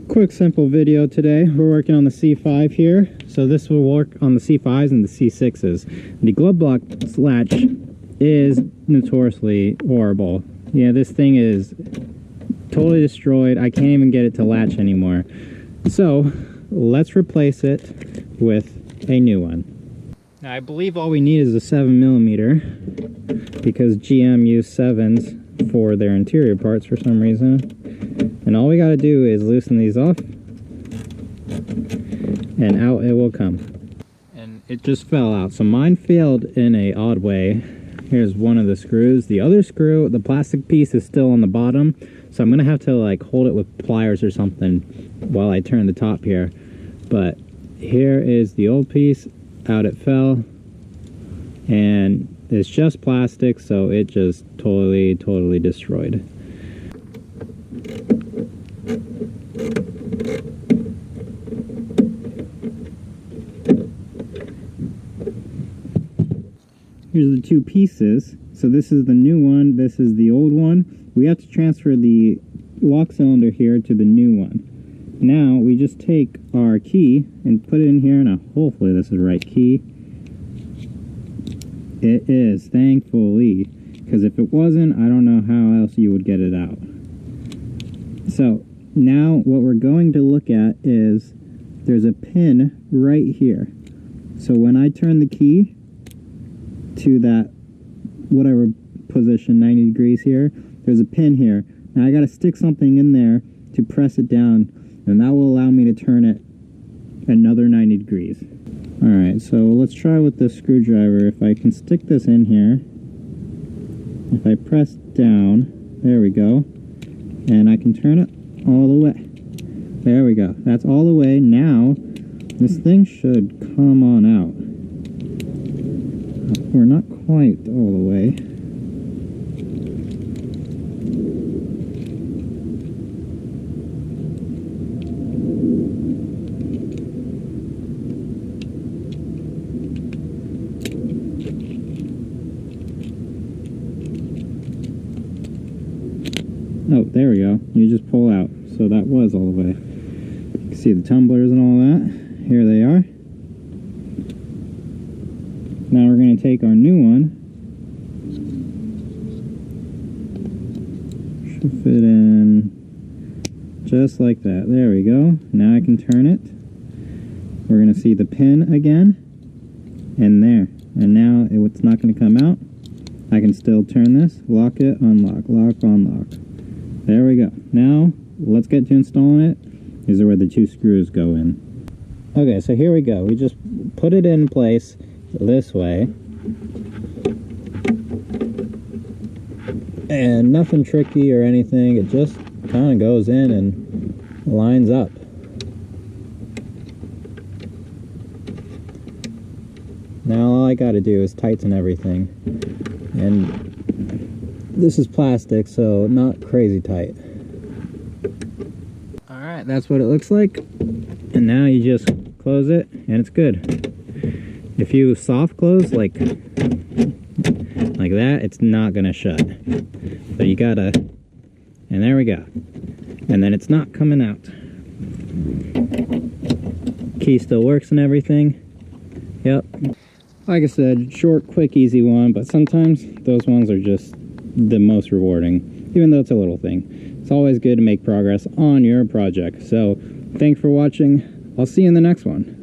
Quick simple video today. We're working on the C5 here. So this will work on the C5s and the C6s. The glove box latch is notoriously horrible. Yeah, this thing is totally destroyed. I can't even get it to latch anymore. So let's replace it with a new one. Now I believe all we need is a 7mm because GM used 7s for their interior parts for some reason. And all we gotta do is loosen these off and out it will come. And it just fell out. So mine failed in a odd way. Here's one of the screws. The other screw, the plastic piece is still on the bottom. So I'm gonna have to like hold it with pliers or something while I turn the top here. But here is the old piece, out it fell. And it's just plastic, so it just totally destroyed. Here's the two pieces. So this is the new one, this is the old one. We have to transfer the lock cylinder here to the new one. Now we just take our key and put it in here. Now hopefully this is the right key. It is, thankfully, because if it wasn't, I don't know how else you would get it out. So now what we're going to look at is there's a pin right here. So when I turn the key to that whatever position, 90 degrees here, there's a pin here. Now I got to stick something in there to press it down, and that will allow me to turn it another 90 degrees. Alright, so let's try with this screwdriver. If I can stick this in here, if I press down, there we go, and I can turn it all the way. There we go. That's all the way. Now this thing should come on out. We're not quite all the way. Oh, there we go. You just pull out. So that was all the way. You can see the tumblers and all that. Here they are. Now we're going to take our new one. Should fit in just like that. There we go. Now I can turn it. We're going to see the pin again. And there. And now it's not going to come out. I can still turn this. Lock it, unlock, lock, unlock. There we go. Now, let's get to installing it. These are where the two screws go in. Okay, so here we go. We just put it in place this way. And nothing tricky or anything. It just kind of goes in and lines up. Now all I got to do is tighten everything. And this is plastic, so not crazy tight. Alright, that's what it looks like. And now you just close it, and it's good. If you soft close, like that, it's not gonna shut. So you gotta, and there we go. And then it's not coming out. Key still works and everything. Yep. Like I said, short, quick, easy one, but sometimes those ones are just the most rewarding, even though it's a little thing. It's always good to make progress on your project. So thanks for watching. I'll see you in the next one.